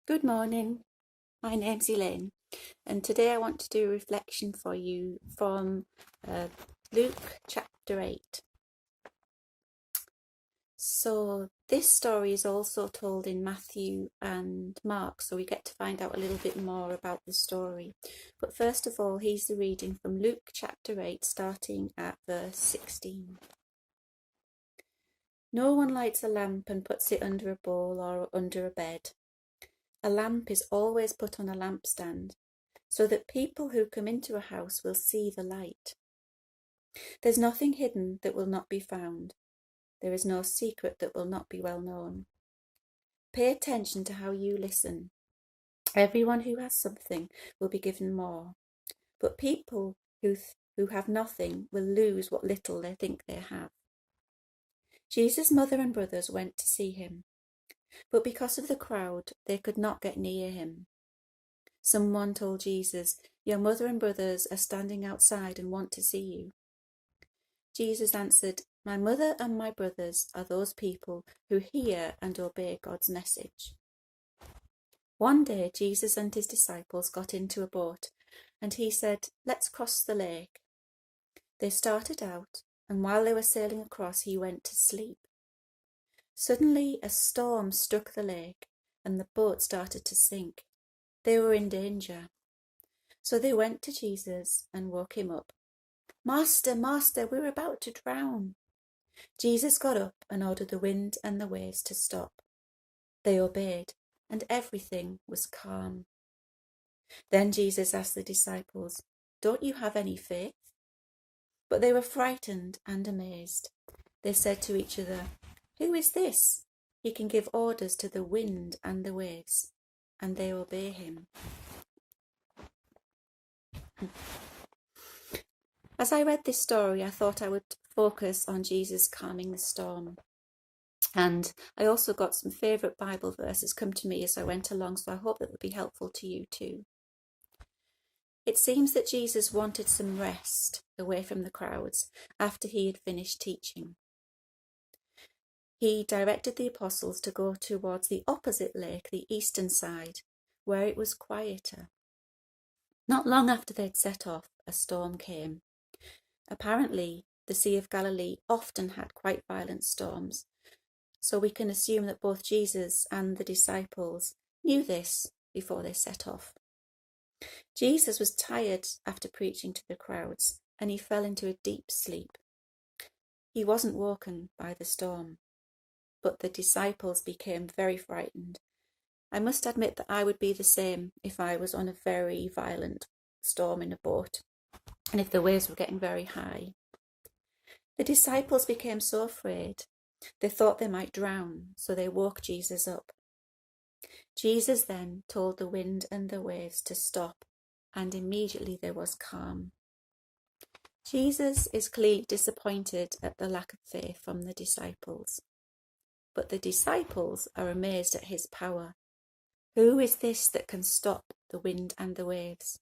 Good morning, my name's Elaine, and today I want to do a reflection for you from Luke chapter 8. So, this story is also told in Matthew and Mark, so we get to find out a little bit more about the story. But first of all, here's the reading from Luke chapter 8, starting at verse 16. No one lights a lamp and puts it under a bowl or under a bed. A lamp is always put on a lampstand, so that people who come into a house will see the light. There's nothing hidden that will not be found. There is no secret that will not be well known. Pay attention to how you listen. Everyone who has something will be given more, but people who have nothing will lose what little they think they have. Jesus' mother and brothers went to see him, but because of the crowd, they could not get near him. Someone told Jesus, "Your mother and brothers are standing outside and want to see you." Jesus answered, "My mother and my brothers are those people who hear and obey God's message." One day, Jesus and his disciples got into a boat, and he said, "Let's cross the lake." They started out, and while they were sailing across, he went to sleep. Suddenly, a storm struck the lake, and the boat started to sink. They were in danger. So they went to Jesus and woke him up. "Master, Master, we're about to drown." Jesus got up and ordered the wind and the waves to stop. They obeyed, and everything was calm. Then Jesus asked the disciples, "Don't you have any faith?" But they were frightened and amazed. They said to each other, "Who is this? He can give orders to the wind and the waves, and they obey him." As I read this story, I thought I would focus on Jesus calming the storm. And I also got some favourite Bible verses come to me as I went along, so I hope that will be helpful to you too. It seems that Jesus wanted some rest away from the crowds after he had finished teaching. He directed the apostles to go towards the opposite lake, the eastern side, where it was quieter. Not long after they'd set off, a storm came. Apparently, the Sea of Galilee often had quite violent storms, so we can assume that both Jesus and the disciples knew this before they set off. Jesus was tired after preaching to the crowds, and he fell into a deep sleep. He wasn't woken by the storm, but the disciples became very frightened. I must admit that I would be the same if I was on a very violent storm in a boat, and if the waves were getting very high. The disciples became so afraid, they thought they might drown, so they woke Jesus up. Jesus then told the wind and the waves to stop, and immediately there was calm. Jesus is clearly disappointed at the lack of faith from the disciples, but the disciples are amazed at his power. Who is this that can stop the wind and the waves?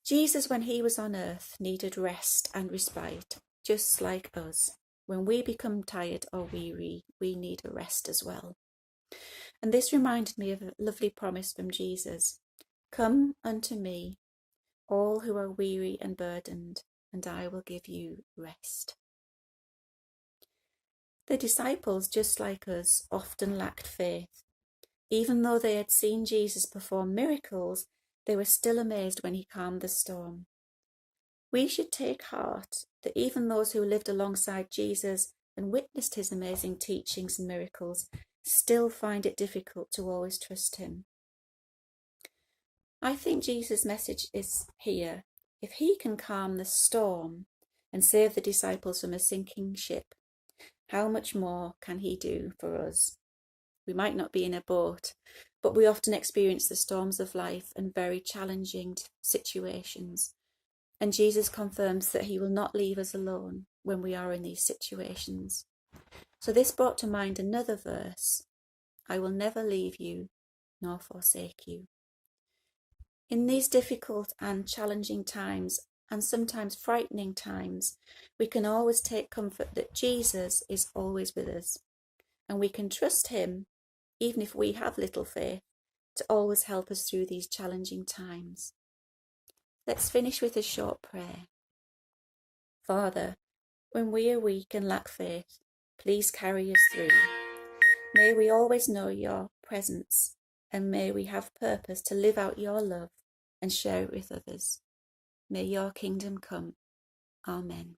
Jesus, when he was on earth, needed rest and respite, just like us. When we become tired or weary, we need a rest as well. And this reminded me of a lovely promise from Jesus. "Come unto me, all who are weary and burdened, and I will give you rest." The disciples, just like us, often lacked faith. Even though they had seen Jesus perform miracles, they were still amazed when he calmed the storm. We should take heart that even those who lived alongside Jesus and witnessed his amazing teachings and miracles still find it difficult to always trust him. I think Jesus' message is here. If he can calm the storm and save the disciples from a sinking ship, how much more can he do for us? We might not be in a boat, but we often experience the storms of life and very challenging situations. And Jesus confirms that he will not leave us alone when we are in these situations. So this brought to mind another verse: "I will never leave you nor forsake you." In these difficult and challenging times, and sometimes frightening times, we can always take comfort that Jesus is always with us, and we can trust him even if we have little faith, to always help us through these challenging times. Let's finish with a short prayer. Father, when we are weak and lack faith, please carry us through. May we always know your presence, and may we have purpose to live out your love and share it with others. May your kingdom come. Amen.